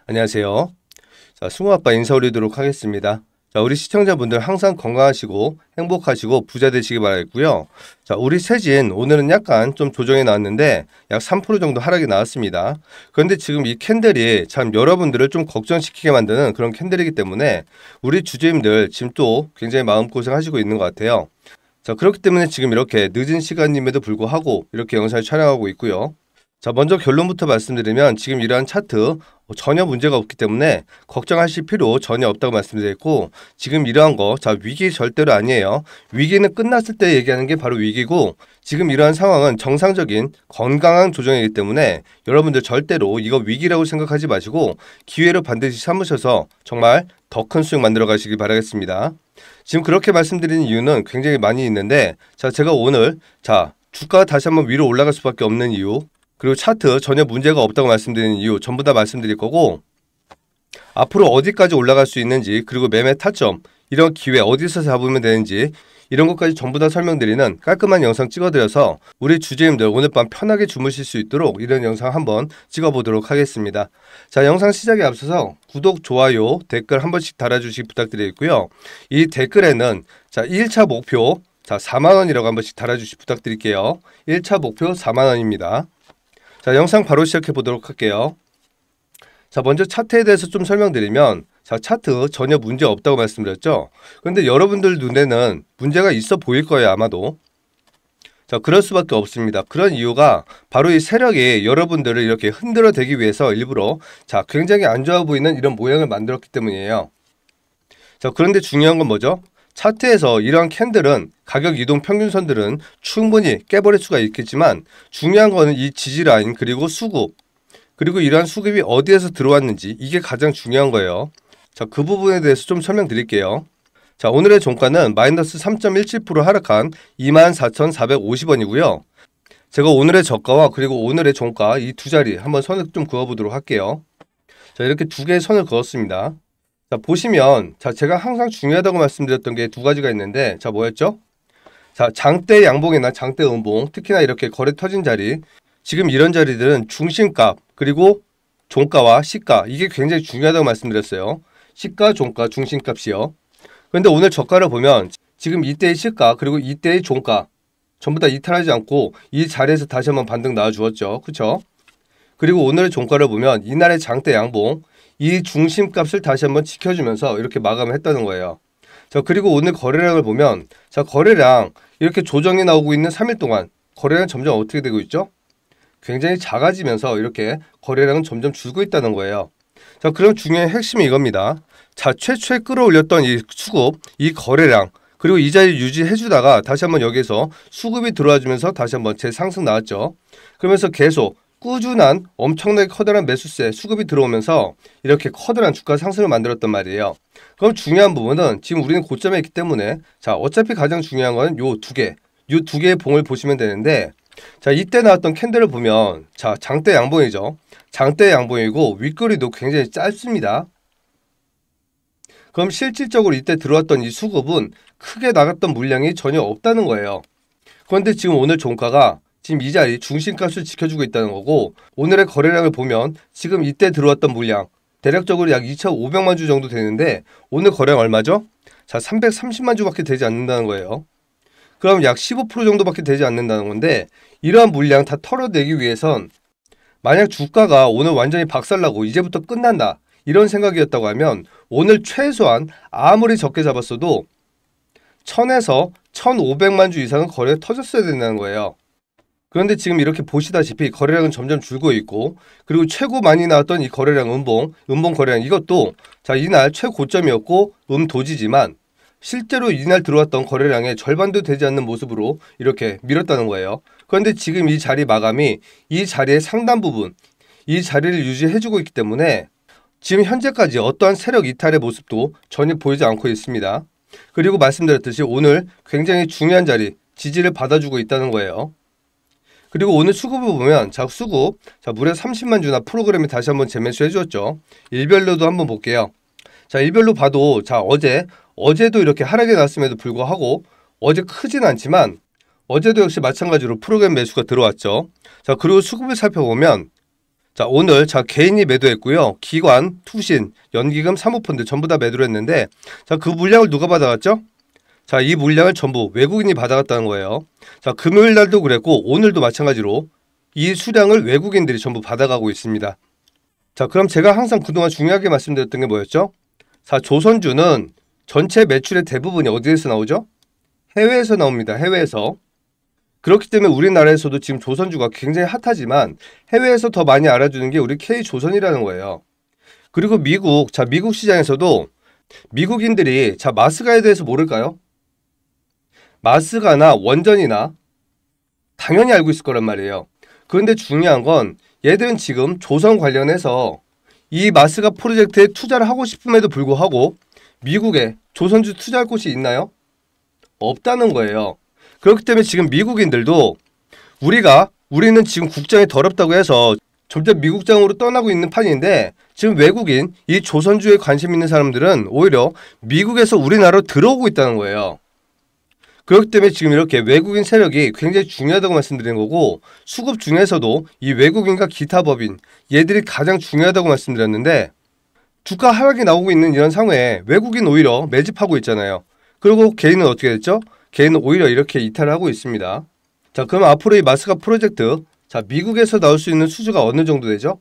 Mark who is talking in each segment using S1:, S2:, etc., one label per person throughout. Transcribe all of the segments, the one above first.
S1: 안녕하세요. 자, 승우아빠 인사 올리도록 하겠습니다. 자, 우리 시청자분들 항상 건강하시고 행복하시고 부자 되시기 바라겠고요. 자, 우리 세진 오늘은 약간 좀 조정이 나왔는데 약 3% 정도 하락이 나왔습니다. 그런데 지금 이 캔들이 참 여러분들을 좀 걱정시키게 만드는 그런 캔들이기 때문에 우리 주주님들 지금 또 굉장히 마음고생 하시고 있는 것 같아요. 자, 그렇기 때문에 지금 이렇게 늦은 시간임에도 불구하고 이렇게 영상을 촬영하고 있고요. 자, 먼저 결론부터 말씀드리면 지금 이러한 차트 전혀 문제가 없기 때문에 걱정하실 필요 전혀 없다고 말씀드렸고, 지금 이러한 거 위기 절대로 아니에요. 위기는 끝났을 때 얘기하는 게 바로 위기고, 지금 이러한 상황은 정상적인 건강한 조정이기 때문에 여러분들 절대로 이거 위기라고 생각하지 마시고 기회로 반드시 삼으셔서 정말 더 큰 수익 만들어 가시길 바라겠습니다. 지금 그렇게 말씀드리는 이유는 굉장히 많이 있는데, 자, 제가 오늘 주가가 다시 한번 위로 올라갈 수밖에 없는 이유, 그리고 차트 전혀 문제가 없다고 말씀드리는 이유 전부 다 말씀드릴 거고, 앞으로 어디까지 올라갈 수 있는지, 그리고 매매 타점, 이런 기회 어디서 잡으면 되는지 이런 것까지 전부 다 설명드리는 깔끔한 영상 찍어드려서 우리 주주님들 오늘 밤 편하게 주무실 수 있도록 이런 영상 한번 찍어보도록 하겠습니다. 자, 영상 시작에 앞서서 구독, 좋아요, 댓글 한 번씩 달아주시기 부탁드리겠고요. 이 댓글에는 1차 목표 4만원이라고 한 번씩 달아주시기 부탁드릴게요. 1차 목표 4만원입니다. 자, 영상 바로 시작해 보도록 할게요. 자, 먼저 차트에 대해서 좀 설명드리면, 차트 전혀 문제 없다고 말씀드렸죠. 그런데 여러분들 눈에는 문제가 있어 보일 거예요, 아마도. 자, 그럴 수밖에 없습니다. 그런 이유가 바로 이 세력이 여러분들을 이렇게 흔들어 대기 위해서 일부러 굉장히 안 좋아 보이는 이런 모양을 만들었기 때문이에요. 자, 그런데 중요한 건 뭐죠? 차트에서 이러한 캔들은 가격 이동 평균선들은 충분히 깨버릴 수가 있겠지만, 중요한 거는 이 지지라인, 그리고 수급, 그리고 이러한 수급이 어디에서 들어왔는지, 이게 가장 중요한 거예요. 자, 그 부분에 대해서 좀 설명드릴게요. 자, 오늘의 종가는 마이너스 3.17% 하락한 24,450원이고요. 제가 오늘의 저가와 그리고 오늘의 종가 이 두 자리 한번 선을 좀 그어보도록 할게요. 자, 이렇게 두 개의 선을 그었습니다. 자, 보시면 제가 항상 중요하다고 말씀드렸던 게 두 가지가 있는데, 뭐였죠? 장대 양봉이나 장대 음봉, 특히나 이렇게 거래 터진 자리, 지금 이런 자리들은 중심값, 그리고 종가와 시가, 이게 굉장히 중요하다고 말씀드렸어요. 시가, 종가, 중심값이요. 그런데 오늘 저가를 보면 지금 이때의 시가, 그리고 이때의 종가 전부 다 이탈하지 않고 이 자리에서 다시 한번 반등 나와주었죠. 그쵸? 그리고 오늘의 종가를 보면 이날의 장대 양봉, 이 중심값을 다시 한번 지켜주면서 이렇게 마감을 했다는 거예요. 자, 그리고 오늘 거래량을 보면, 거래량 이렇게 조정이 나오고 있는 3일 동안 거래량 점점 어떻게 되고 있죠? 굉장히 작아지면서 이렇게 거래량은 점점 줄고 있다는 거예요. 자, 그럼 중요한 핵심이 이겁니다. 최초에 끌어올렸던 이 수급, 이 거래량, 그리고 이 자리 유지해주다가 다시 한번 여기서 수급이 들어와주면서 다시 한번 재상승 나왔죠. 그러면서 계속 꾸준한 엄청나게 커다란 매수세 수급이 들어오면서 이렇게 커다란 주가 상승을 만들었단 말이에요. 그럼 중요한 부분은 지금 우리는 고점에 있기 때문에, 어차피 가장 중요한 건 요 두 개의 봉을 보시면 되는데, 이때 나왔던 캔들을 보면 장대 양봉이죠. 장대 양봉이고 윗꼬리도 굉장히 짧습니다. 그럼 실질적으로 이때 들어왔던 이 수급은 크게 나갔던 물량이 전혀 없다는 거예요. 그런데 지금 오늘 종가가 지금 이 자리 중심값을 지켜주고 있다는 거고, 오늘의 거래량을 보면 지금 이때 들어왔던 물량 대략적으로 약 2,500만 주 정도 되는데, 오늘 거래량 얼마죠? 330만 주밖에 되지 않는다는 거예요. 그럼 약 15% 정도밖에 되지 않는다는 건데, 이러한 물량 다 털어내기 위해선 만약 주가가 오늘 완전히 박살나고 이제부터 끝난다, 이런 생각이었다고 하면 오늘 최소한 아무리 적게 잡았어도 1000에서 1500만 주 이상은 거래가 터졌어야 된다는 거예요. 그런데 지금 이렇게 보시다시피 거래량은 점점 줄고 있고, 그리고 최고 많이 나왔던 이 거래량 음봉 거래량, 이것도 이날 최고점이었고 도지지만 실제로 이날 들어왔던 거래량의 절반도 되지 않는 모습으로 이렇게 밀었다는 거예요. 그런데 지금 이 자리 마감이 이 자리의 상당 부분, 이 자리를 유지해주고 있기 때문에 지금 현재까지 어떠한 세력 이탈의 모습도 전혀 보이지 않고 있습니다. 그리고 말씀드렸듯이 오늘 굉장히 중요한 자리, 지지를 받아주고 있다는 거예요. 그리고 오늘 수급을 보면 수급 무려 30만 주나 프로그램이 다시 한번 재매수 해주었죠. 일별로도 한번 볼게요. 일별로 봐도 어제도 이렇게 하락이 났음에도 불구하고 어제 크진 않지만 어제도 역시 마찬가지로 프로그램 매수가 들어왔죠. 그리고 수급을 살펴보면 자, 오늘 개인이 매도했고요. 기관, 투신, 연기금, 사모펀드 전부 다 매도를 했는데 자, 그 물량을 누가 받아갔죠? 자, 이 물량을 전부 외국인이 받아갔다는 거예요. 자, 금요일 날도 그랬고 오늘도 마찬가지로 이 수량을 외국인들이 전부 받아가고 있습니다. 자, 그럼 제가 항상 그동안 중요하게 말씀드렸던 게 뭐였죠? 자, 조선주는 전체 매출의 대부분이 어디에서 나오죠? 해외에서 나옵니다. 해외에서. 그렇기 때문에 우리나라에서도 지금 조선주가 굉장히 핫하지만 해외에서 더 많이 알아주는 게 우리 K조선이라는 거예요. 그리고 미국, 자, 미국 시장에서도 미국인들이 자, 마스가에 대해서 모를까요? 마스가나 원전이나 당연히 알고 있을 거란 말이에요. 그런데 중요한 건 얘들은 지금 조선 관련해서 이 마스가 프로젝트에 투자를 하고 싶음에도 불구하고 미국에 조선주 투자할 곳이 있나요? 없다는 거예요. 그렇기 때문에 지금 미국인들도 우리는 지금 국장이 더럽다고 해서 점점 미국장으로 떠나고 있는 판인데 지금 외국인 이 조선주에 관심 있는 사람들은 오히려 미국에서 우리나라로 들어오고 있다는 거예요. 그렇기 때문에 지금 이렇게 외국인 세력이 굉장히 중요하다고 말씀드리는 거고 수급 중에서도 이 외국인과 기타 법인 얘들이 가장 중요하다고 말씀드렸는데 주가 하락이 나오고 있는 이런 상황에 외국인 오히려 매집하고 있잖아요. 그리고 개인은 어떻게 됐죠? 개인은 오히려 이렇게 이탈을 하고 있습니다. 자, 그럼 앞으로 이 마스가 프로젝트 자, 미국에서 나올 수 있는 수주가 어느 정도 되죠?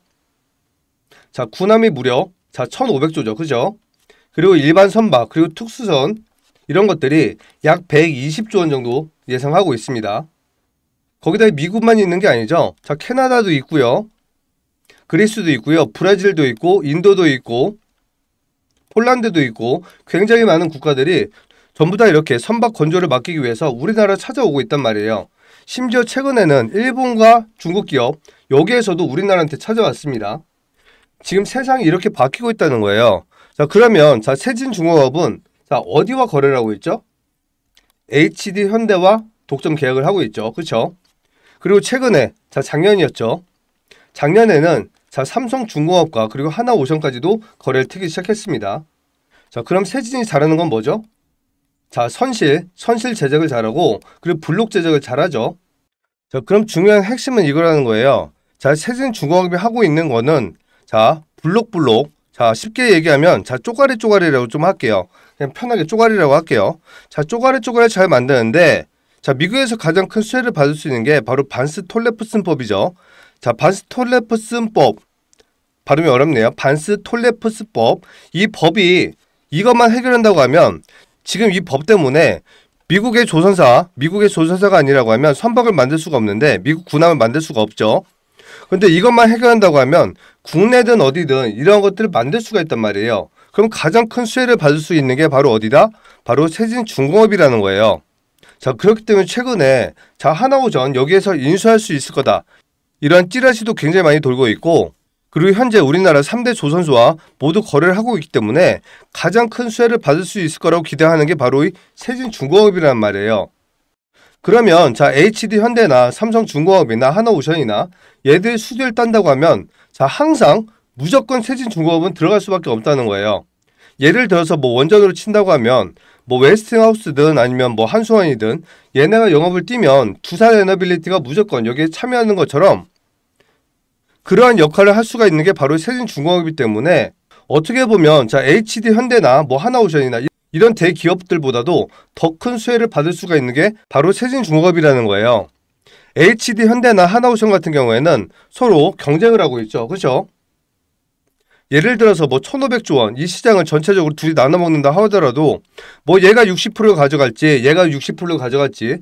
S1: 자, 군함이 무려 1,500조죠. 그죠? 그리고 일반 선박 그리고 특수선 이런 것들이 약 120조 원 정도 예상하고 있습니다. 거기다 미국만 있는 게 아니죠. 자, 캐나다도 있고요. 그리스도 있고요. 브라질도 있고 인도도 있고 폴란드도 있고 굉장히 많은 국가들이 전부 다 이렇게 선박 건조를 맡기기 위해서 우리나라를 찾아오고 있단 말이에요. 심지어 최근에는 일본과 중국 기업 여기에서도 우리나라한테 찾아왔습니다. 지금 세상이 이렇게 바뀌고 있다는 거예요. 자, 그러면 세진중공업은 어디와 거래를 하고 있죠? HD 현대와 독점 계약을 하고 있죠. 그렇죠? 그리고 최근에 작년이었죠. 작년에는 삼성중공업과 그리고 하나오션까지도 거래를 트기 시작했습니다. 자, 그럼 세진이 잘하는 건 뭐죠? 자, 선실 제작을 잘하고 그리고 블록 제작을 잘하죠. 자, 그럼 중요한 핵심은 이거라는 거예요. 자, 세진중공업이 하고 있는 거는 블록 쉽게 얘기하면 쪼가리라고 좀 할게요. 그냥 편하게 쪼가리라고 할게요. 쪼가리 잘 만드는데 미국에서 가장 큰 수혜를 받을 수 있는 게 바로 반스톨레프슨법이죠. 반스톨레프슨법 발음이 어렵네요. 반스톨레프스법 이 법이 이것만 해결한다고 하면 지금 이 법 때문에 미국의 조선사가 아니라고 하면 선박을 만들 수가 없는데 미국 군함을 만들 수가 없죠. 근데 이것만 해결한다고 하면 국내든 어디든 이런 것들을 만들 수가 있단 말이에요. 그럼 가장 큰 수혜를 받을 수 있는 게 바로 어디다? 바로 세진중공업이라는 거예요. 자, 그렇기 때문에 최근에 하나오전 여기에서 인수할 수 있을 거다. 이런 찌라시도 굉장히 많이 돌고 있고 그리고 현재 우리나라 3대 조선소와 모두 거래를 하고 있기 때문에 가장 큰 수혜를 받을 수 있을 거라고 기대하는 게 바로 이 세진중공업이란 말이에요. 그러면 HD 현대나 삼성중공업이나 하나오션이나 얘들 수주를 딴다고 하면 항상 무조건 세진중공업은 들어갈 수밖에 없다는 거예요. 예를 들어서 원전으로 친다고 하면 웨스팅하우스든 아니면 한수원이든 얘네가 영업을 뛰면 두산에너빌리티가 무조건 여기에 참여하는 것처럼 그러한 역할을 할 수가 있는 게 바로 세진중공업이기 때문에 어떻게 보면 HD 현대나 하나오션이나 이런 대기업들보다도 더 큰 수혜를 받을 수가 있는 게 바로 세진중공업이라는 거예요. HD 현대나 하나오션 같은 경우에는 서로 경쟁을 하고 있죠. 그렇죠? 예를 들어서 1,500조 원 이 시장을 전체적으로 둘이 나눠 먹는다 하더라도 얘가 60% 가져갈지 얘가 60% 가져갈지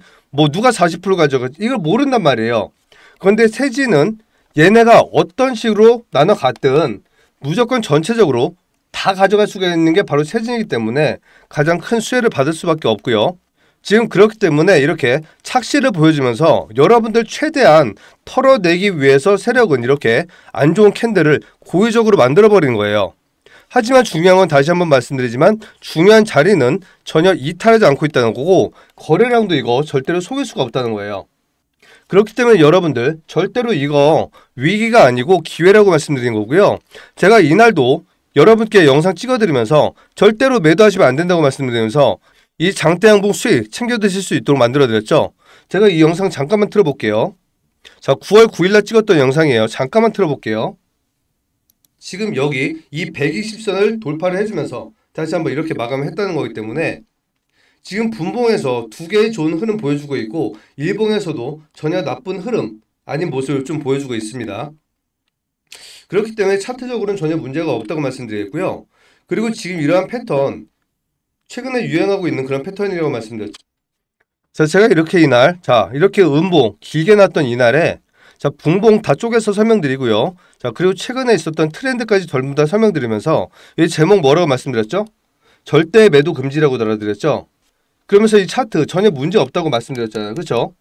S1: 누가 40% 가져갈지 이걸 모른단 말이에요. 그런데 세진은 얘네가 어떤 식으로 나눠 갔든 무조건 전체적으로 다 가져갈 수가 있는 게 바로 세진이기 때문에 가장 큰 수혜를 받을 수밖에 없고요. 지금 그렇기 때문에 이렇게 착시를 보여주면서 여러분들 최대한 털어내기 위해서 세력은 이렇게 안 좋은 캔들을 고의적으로 만들어버린 거예요. 하지만 중요한 건 다시 한번 말씀드리지만 중요한 자리는 전혀 이탈하지 않고 있다는 거고 거래량도 이거 절대로 속일 수가 없다는 거예요. 그렇기 때문에 여러분들 절대로 이거 위기가 아니고 기회라고 말씀드린 거고요. 제가 이날도 여러분께 영상 찍어드리면서 절대로 매도하시면 안 된다고 말씀드리면서 이 장대양봉 수익 챙겨 드실 수 있도록 만들어드렸죠. 제가 이 영상 잠깐만 틀어볼게요. 9월 9일날 찍었던 영상이에요. 잠깐만 틀어볼게요. 지금 여기 이 120선을 돌파를 해주면서 다시 한번 이렇게 마감을 했다는 거기 때문에 지금 분봉에서 두 개의 좋은 흐름 보여주고 있고 일봉에서도 전혀 나쁜 흐름 아닌 모습을 좀 보여주고 있습니다. 그렇기 때문에 차트적으로는 전혀 문제가 없다고 말씀드리겠고요. 그리고 지금 이러한 패턴 최근에 유행하고 있는 그런 패턴이라고 말씀드렸죠. 자, 제가 이렇게 이날 이렇게 음봉 길게 났던 이날에 붕봉 다 쪼개서 설명드리고요. 그리고 최근에 있었던 트렌드까지 전부 다 설명드리면서 이 제목 뭐라고 말씀드렸죠? 절대 매도 금지라고 달아드렸죠. 그러면서 이 차트 전혀 문제 없다고 말씀드렸잖아요. 그렇죠?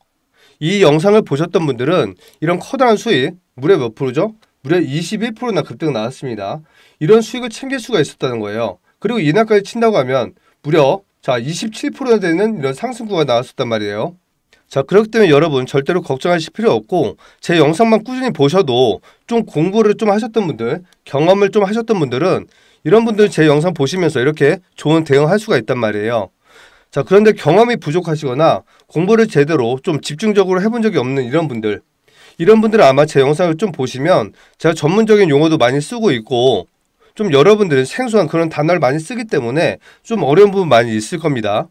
S1: 이 영상을 보셨던 분들은 이런 커다란 수익 무려 몇 프로죠? 무려 21%나 급등 나왔습니다. 이런 수익을 챙길 수가 있었다는 거예요. 그리고 이날까지 친다고 하면 무려 27%나 되는 이런 상승구가 나왔었단 말이에요. 그렇기 때문에 여러분 절대로 걱정하실 필요 없고 제 영상만 꾸준히 보셔도 좀 공부를 좀 하셨던 분들, 경험을 좀 하셨던 분들은 이런 분들 제 영상 보시면서 이렇게 좋은 대응할 수가 있단 말이에요. 그런데 경험이 부족하시거나 공부를 제대로 좀 집중적으로 해본 적이 없는 이런 분들은 아마 제 영상을 좀 보시면 제가 전문적인 용어도 많이 쓰고 있고 좀 여러분들은 생소한 그런 단어를 많이 쓰기 때문에 좀 어려운 부분 많이 있을 겁니다.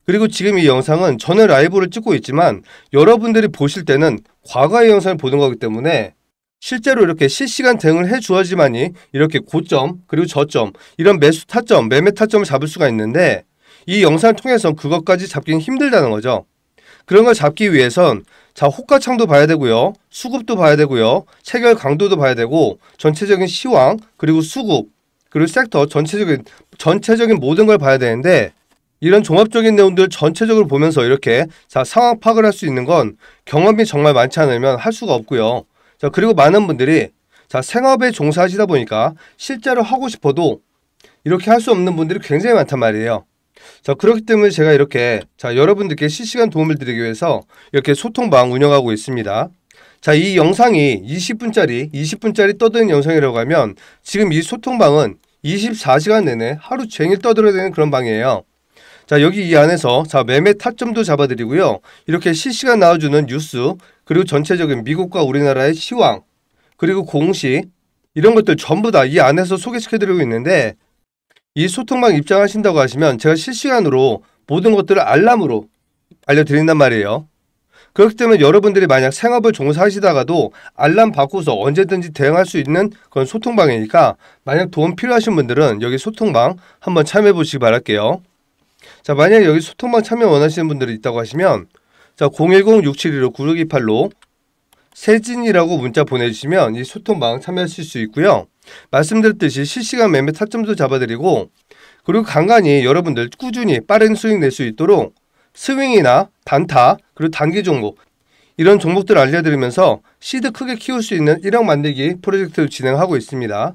S1: 그리고 지금 이 영상은 저는 라이브를 찍고 있지만 여러분들이 보실 때는 과거의 영상을 보는 거기 때문에 실제로 이렇게 실시간 대응을 해 주어야지만이 이렇게 고점 그리고 저점 이런 매수 타점, 매매 타점을 잡을 수가 있는데 이 영상을 통해서 그것까지 잡기는 힘들다는 거죠. 그런 걸 잡기 위해선 호가창도 봐야 되고요. 수급도 봐야 되고요. 체결 강도도 봐야 되고 전체적인 시황 그리고 수급 그리고 섹터 전체적인 모든 걸 봐야 되는데 이런 종합적인 내용들 전체적으로 보면서 이렇게 상황 파악을 할 수 있는 건 경험이 정말 많지 않으면 할 수가 없고요. 그리고 많은 분들이 생업에 종사하시다 보니까 실제로 하고 싶어도 이렇게 할 수 없는 분들이 굉장히 많단 말이에요. 그렇기 때문에 제가 이렇게 여러분들께 실시간 도움을 드리기 위해서 이렇게 소통방 운영하고 있습니다. 이 영상이 20분짜리 떠드는 영상이라고 하면 지금 이 소통방은 24시간 내내 하루 종일 떠들어야 되는 그런 방이에요. 여기 이 안에서 매매 타점도 잡아드리고요. 이렇게 실시간 나와주는 뉴스 그리고 전체적인 미국과 우리나라의 시황 그리고 공시 이런 것들 전부 다 이 안에서 소개시켜드리고 있는데 이 소통방 입장하신다고 하시면 제가 실시간으로 모든 것들을 알람으로 알려드린단 말이에요. 그렇기 때문에 여러분들이 만약 생업을 종사하시다가도 알람 받고서 언제든지 대응할 수 있는 그런 소통방이니까 만약 도움 필요하신 분들은 여기 소통방 한번 참여해 보시기 바랄게요. 만약 여기 소통방 참여 원하시는 분들이 있다고 하시면 010-6715-9628로 세진이라고 문자 보내주시면 이 소통방 참여하실 수 있고요. 말씀드렸듯이 실시간 매매 타점도 잡아드리고 그리고 간간히 여러분들 꾸준히 빠른 수익 낼 수 있도록 스윙이나 단타 그리고 단기 종목 이런 종목들을 알려드리면서 시드 크게 키울 수 있는 1억 만들기 프로젝트를 진행하고 있습니다.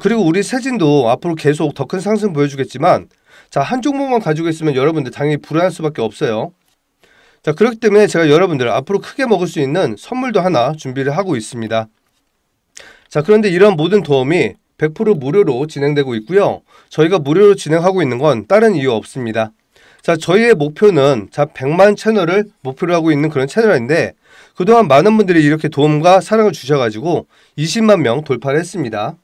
S1: 그리고 우리 세진도 앞으로 계속 더 큰 상승 보여주겠지만 한 종목만 가지고 있으면 여러분들 당연히 불안할 수밖에 없어요. 그렇기 때문에 제가 여러분들 앞으로 크게 먹을 수 있는 선물도 하나 준비를 하고 있습니다. 그런데 이런 모든 도움이 100% 무료로 진행되고 있고요. 저희가 무료로 진행하고 있는 건 다른 이유 없습니다. 저희의 목표는 100만 채널을 목표로 하고 있는 그런 채널인데 그동안 많은 분들이 이렇게 도움과 사랑을 주셔가지고 20만 명 돌파를 했습니다.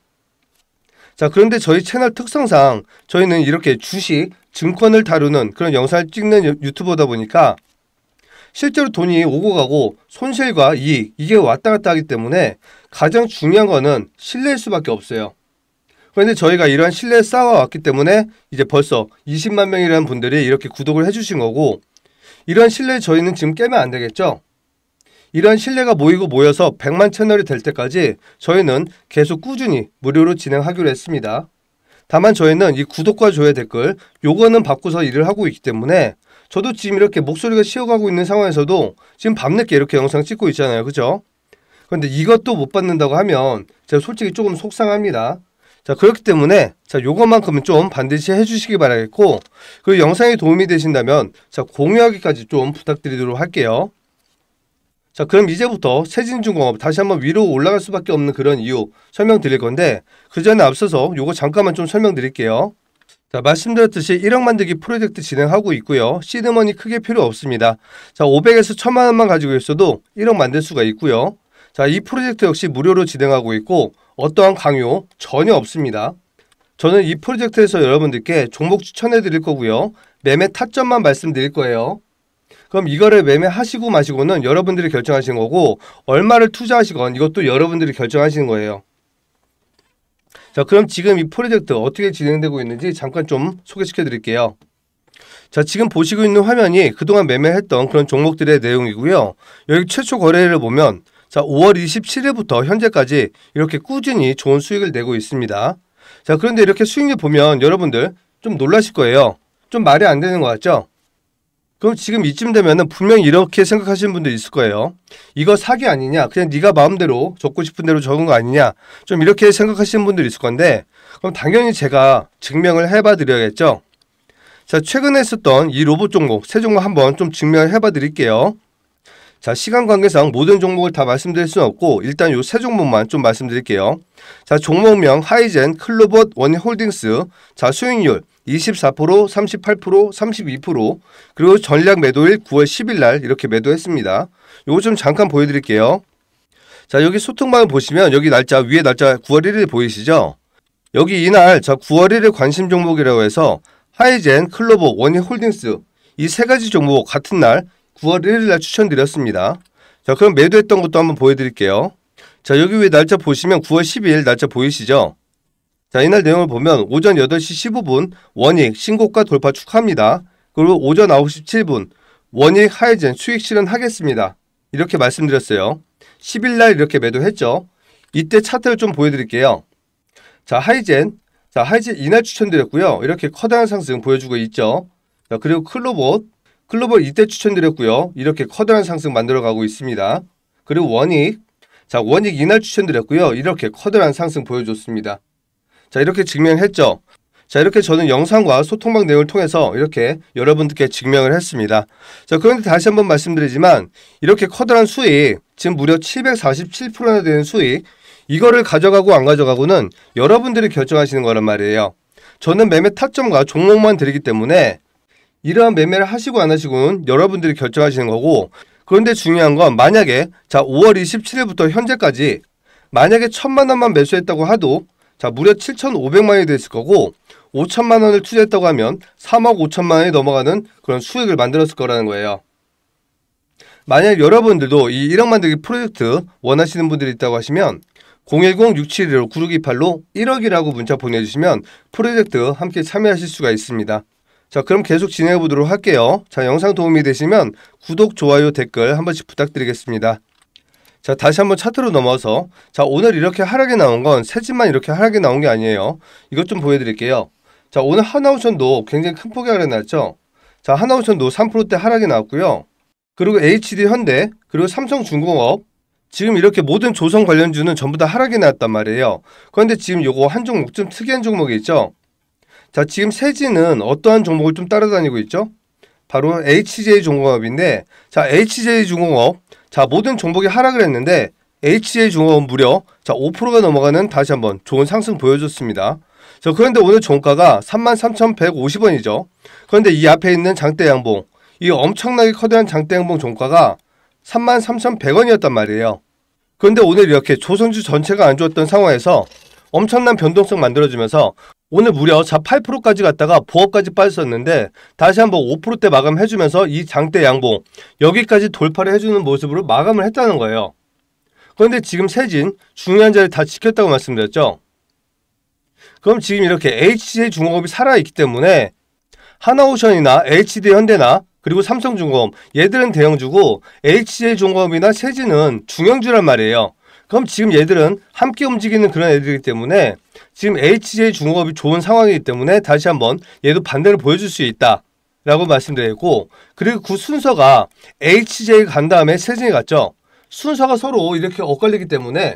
S1: 그런데 저희 채널 특성상 저희는 이렇게 주식, 증권을 다루는 그런 영상을 찍는 유튜버다 보니까 실제로 돈이 오고 가고 손실과 이익 이게 왔다 갔다 하기 때문에 가장 중요한 거는 신뢰일 수밖에 없어요. 그런데 저희가 이러한 신뢰를 쌓아왔기 때문에 이제 벌써 20만 명이라는 분들이 이렇게 구독을 해주신 거고 이러한 신뢰 저희는 지금 깨면 안 되겠죠. 이러한 신뢰가 모이고 모여서 100만 채널이 될 때까지 저희는 계속 꾸준히 무료로 진행하기로 했습니다. 다만 저희는 이 구독과 좋아요 댓글 요거는 받고서 일을 하고 있기 때문에 저도 지금 이렇게 목소리가 쉬어가고 있는 상황에서도 지금 밤늦게 이렇게 영상 찍고 있잖아요. 그죠? 그런데 이것도 못 받는다고 하면 제가 솔직히 조금 속상합니다. 그렇기 때문에 요것만큼은 좀 반드시 해주시기 바라겠고 그 영상이 도움이 되신다면 공유하기까지 좀 부탁드리도록 할게요. 그럼 이제부터 세진중공업 다시 한번 위로 올라갈 수밖에 없는 그런 이유 설명드릴 건데 그 전에 앞서서 요거 잠깐만 좀 설명드릴게요. 말씀드렸듯이 1억 만들기 프로젝트 진행하고 있고요. 시드머니 크게 필요 없습니다. 500에서 1000만 원만 가지고 있어도 1억 만들 수가 있고요. 이 프로젝트 역시 무료로 진행하고 있고 어떠한 강요 전혀 없습니다. 저는 이 프로젝트에서 여러분들께 종목 추천해 드릴 거고요. 매매 타점만 말씀드릴 거예요. 그럼 이거를 매매하시고 마시고는 여러분들이 결정하시는 거고, 얼마를 투자하시건 이것도 여러분들이 결정하시는 거예요. 자, 그럼 지금 이 프로젝트 어떻게 진행되고 있는지 잠깐 좀 소개시켜 드릴게요. 자, 지금 보시고 있는 화면이 그동안 매매했던 그런 종목들의 내용이고요. 여기 최초 거래일을 보면 자, 5월 27일부터 현재까지 이렇게 꾸준히 좋은 수익을 내고 있습니다. 자, 그런데 이렇게 수익률 보면 여러분들 좀 놀라실 거예요. 좀 말이 안 되는 것 같죠? 그럼 지금 이쯤 되면은 분명히 이렇게 생각하시는 분들 있을 거예요. 이거 사기 아니냐? 그냥 네가 마음대로 적고 싶은 대로 적은 거 아니냐? 좀 이렇게 생각하시는 분들이 있을 건데, 그럼 당연히 제가 증명을 해봐 드려야겠죠? 자, 최근에 했었던 이 로봇 종목, 세 종목 한번 좀 증명을 해봐 드릴게요. 자, 시간 관계상 모든 종목을 다 말씀드릴 수는 없고 일단 요 세 종목만 좀 말씀드릴게요. 자, 종목명 하이젠, 클로봇, 원익홀딩스. 자, 수익률 24%, 38%, 32%. 그리고 전략 매도일 9월 10일 날 이렇게 매도했습니다. 요거 좀 잠깐 보여드릴게요. 자, 여기 소통방을 보시면 여기 날짜 위에 날짜 9월 1일 보이시죠? 여기 이날 자 9월 1일 관심 종목이라고 해서 하이젠, 클로봇, 원익홀딩스 이 세 가지 종목 같은 날 9월 1일 날 추천드렸습니다. 자, 그럼 매도했던 것도 한번 보여드릴게요. 자, 여기 위에 날짜 보시면 9월 12일 날짜 보이시죠? 자, 이날 내용을 보면 오전 8시 15분 원익 신고가 돌파 축하합니다. 그리고 오전 9시 7분 원익 하이젠 수익 실현하겠습니다. 이렇게 말씀드렸어요. 10일 날 이렇게 매도했죠. 이때 차트를 좀 보여드릴게요. 자, 하이젠 이날 추천드렸고요. 이렇게 커다란 상승 보여주고 있죠. 자, 그리고 클로봇 이때 추천드렸고요. 이렇게 커다란 상승 만들어가고 있습니다. 그리고 원익 이날 추천드렸고요. 이렇게 커다란 상승 보여줬습니다. 자, 이렇게 증명했죠. 자, 이렇게 저는 영상과 소통방 내용을 통해서 이렇게 여러분들께 증명을 했습니다. 자, 그런데 다시 한번 말씀드리지만 이렇게 커다란 수익, 지금 무려 747%나 되는 수익, 이거를 가져가고 안 가져가고는 여러분들이 결정하시는 거란 말이에요. 저는 매매 타점과 종목만 드리기 때문에 이러한 매매를 하시고 안 하시고는 여러분들이 결정하시는 거고, 그런데 중요한 건 만약에 자 5월 27일부터 현재까지 만약에 1,000만 원만 매수했다고 하도 자 무려 7,500만 원이 됐을 거고 5천만 원을 투자했다고 하면 3억 5천만 원이 넘어가는 그런 수익을 만들었을 거라는 거예요. 만약 여러분들도 이 1억 만들기 프로젝트 원하시는 분들이 있다고 하시면 010-671-9628로 1억이라고 문자 보내주시면 프로젝트 함께 참여하실 수가 있습니다. 자, 그럼 계속 진행해 보도록 할게요. 자, 영상 도움이 되시면 구독, 좋아요, 댓글 한 번씩 부탁드리겠습니다. 자, 다시 한번 차트로 넘어서 자, 오늘 이렇게 하락이 나온 건 세진만 이렇게 하락이 나온 게 아니에요. 이것 좀 보여드릴게요. 자, 오늘 하나오션도 굉장히 큰 폭의 하락이 났죠. 자, 하나오션도 3%대 하락이 나왔고요. 그리고 HD 현대, 그리고 삼성중공업, 지금 이렇게 모든 조선 관련주는 전부 다 하락이 나왔단 말이에요. 그런데 지금 요거 한 종목 좀 특이한 종목이 있죠. 자, 지금 세진은 어떠한 종목을 좀 따라다니고 있죠? 바로 HJ중공업인데, 자, HJ중공업, 자, 모든 종목이 하락을 했는데 HJ중공업 무려 자 5%가 넘어가는 다시 한번 좋은 상승 보여줬습니다. 자, 그런데 오늘 종가가 33,150원이죠. 그런데 이 앞에 있는 장대 양봉, 이 엄청나게 커다란 장대 양봉 종가가 33,100원이었단 말이에요. 그런데 오늘 이렇게 조선주 전체가 안 좋았던 상황에서 엄청난 변동성 만들어주면서 오늘 무려 자 8%까지 갔다가 보합까지 빠졌었는데 다시 한번 5%대 마감해주면서 이 장대 양봉 여기까지 돌파를 해주는 모습으로 마감을 했다는 거예요. 그런데 지금 세진 중요한 자리 다 지켰다고 말씀드렸죠. 그럼 지금 이렇게 HJ중공업이 살아있기 때문에 하나오션이나 HD현대나 그리고 삼성중공업 얘들은 대형주고 HJ중공업이나 세진은 중형주란 말이에요. 그럼 지금 얘들은 함께 움직이는 그런 애들이기 때문에 지금 HJ중공업이 좋은 상황이기 때문에 다시 한번 얘도 반대를 보여줄 수 있다 라고 말씀드리고, 그리고 그 순서가 HJ 간 다음에 세진이 갔죠. 순서가 서로 이렇게 엇갈리기 때문에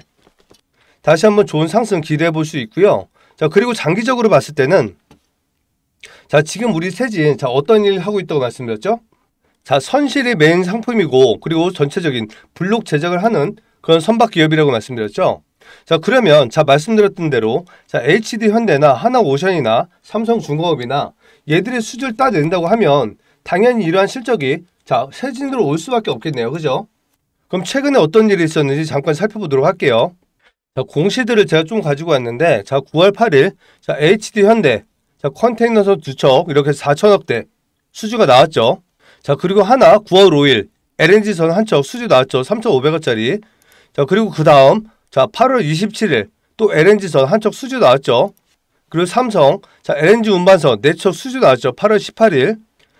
S1: 다시 한번 좋은 상승 기대해 볼 수 있고요. 자, 그리고 장기적으로 봤을 때는 자, 지금 우리 세진 자 어떤 일을 하고 있다고 말씀드렸죠? 자, 선실이 메인 상품이고 그리고 전체적인 블록 제작을 하는 그런 선박 기업이라고 말씀드렸죠. 자, 그러면 자 말씀드렸던 대로 자 HD현대나 하나오션이나 삼성중공업이나 얘들의 수주를 따낸다고 하면 당연히 이러한 실적이 자 세진으로 올 수밖에 없겠네요. 그죠? 그럼 최근에 어떤 일이 있었는지 잠깐 살펴보도록 할게요. 자, 공시들을 제가 좀 가지고 왔는데, 자, 9월 8일, 자, HD 현대, 자, 컨테이너선 2척, 이렇게 4천억대 수주가 나왔죠. 자, 그리고 하나, 9월 5일, LNG선 한 척 수주 나왔죠. 3,500원짜리. 자, 그리고 그 다음, 자, 8월 27일, 또 LNG선 한 척 수주 나왔죠. 그리고 삼성, 자, LNG 운반선 4척 수주 나왔죠. 8월 18일.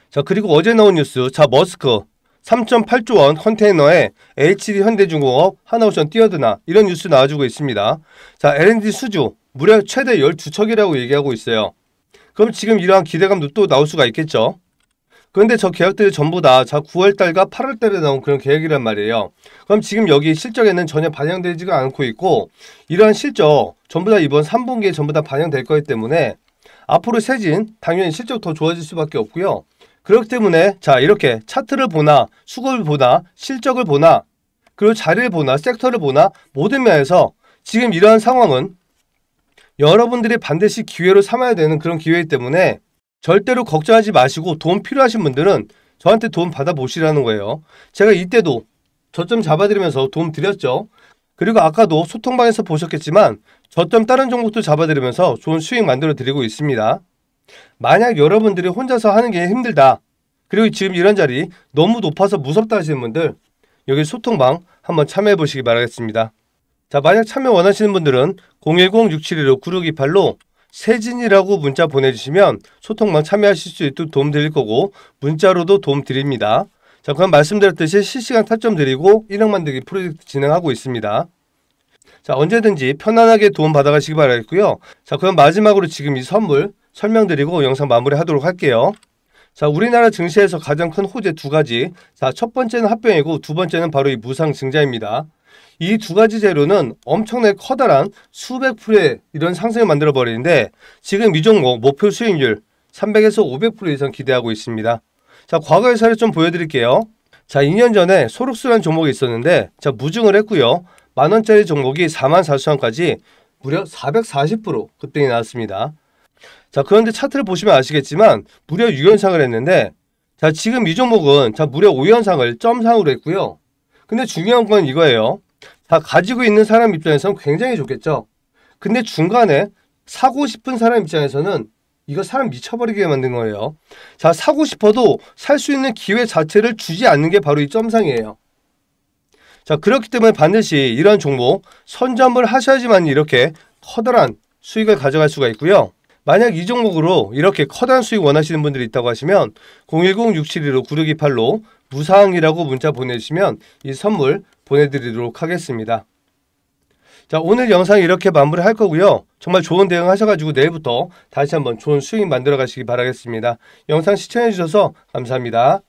S1: 자, 그리고 어제 나온 뉴스, 자, 머스크 3.8조 원 컨테이너에 HD 현대중공업 하나오션 뛰어드나 이런 뉴스 나와주고 있습니다. 자, LNG 수주 무려 최대 12척이라고 얘기하고 있어요. 그럼 지금 이러한 기대감도 또 나올 수가 있겠죠. 그런데 저 계약들이 전부 다 9월달과 8월달에 나온 그런 계획이란 말이에요. 그럼 지금 여기 실적에는 전혀 반영되지가 않고 있고, 이러한 실적 전부 다 이번 3분기에 전부 다 반영될 거기 때문에 앞으로 세진 당연히 실적 더 좋아질 수밖에 없고요. 그렇기 때문에 자, 이렇게 차트를 보나 수급을 보나 실적을 보나 그리고 자리를 보나 섹터를 보나 모든 면에서 지금 이러한 상황은 여러분들이 반드시 기회로 삼아야 되는 그런 기회이기 때문에 절대로 걱정하지 마시고 도움 필요하신 분들은 저한테 도움 받아보시라는 거예요. 제가 이때도 저점 잡아드리면서 도움 드렸죠. 그리고 아까도 소통방에서 보셨겠지만 저점 다른 종목도 잡아드리면서 좋은 수익 만들어 드리고 있습니다. 만약 여러분들이 혼자서 하는 게 힘들다, 그리고 지금 이런 자리 너무 높아서 무섭다 하시는 분들 여기 소통방 한번 참여해 보시기 바라겠습니다. 자, 만약 참여 원하시는 분들은 010-6715-9628로 세진이라고 문자 보내주시면 소통방 참여하실 수 있도록 도움 드릴 거고 문자로도 도움 드립니다. 자, 그럼 말씀드렸듯이 실시간 타점 드리고 1억 만들기 프로젝트 진행하고 있습니다. 자, 언제든지 편안하게 도움 받아가시기 바라겠고요. 자, 그럼 마지막으로 지금 이 선물 설명드리고 영상 마무리하도록 할게요. 자, 우리나라 증시에서 가장 큰 호재 두 가지. 자, 첫 번째는 합병이고 두 번째는 바로 이 무상증자입니다. 이 두 가지 재료는 엄청나게 커다란 수백 프로의 이런 상승을 만들어 버리는데 지금 이 종목 목표 수익률 300에서 500% 이상 기대하고 있습니다. 자, 과거의 사례 좀 보여드릴게요. 자, 2년 전에 소록스라는 종목이 있었는데 자, 무증을 했고요. 만원짜리 종목이 44,000원까지 무려 440% 급등이 나왔습니다. 자, 그런데 차트를 보시면 아시겠지만 무려 6연상을 했는데 자, 지금 이 종목은 자, 무려 5연상을 점상으로 했고요. 근데 중요한 건 이거예요. 자, 가지고 있는 사람 입장에서는 굉장히 좋겠죠. 근데 중간에 사고 싶은 사람 입장에서는 이거 사람 미쳐버리게 만든 거예요. 자, 사고 싶어도 살 수 있는 기회 자체를 주지 않는 게 바로 이 점상이에요. 자, 그렇기 때문에 반드시 이런 종목 선점을 하셔야지만 이렇게 커다란 수익을 가져갈 수가 있고요. 만약 이 종목으로 이렇게 커다란 수익 원하시는 분들이 있다고 하시면 010-6715-9628로 무상이라고 문자 보내주시면 이 선물 보내드리도록 하겠습니다. 자, 오늘 영상 이렇게 마무리할 거고요. 정말 좋은 대응 하셔가지고 내일부터 다시 한번 좋은 수익 만들어 가시기 바라겠습니다. 영상 시청해 주셔서 감사합니다.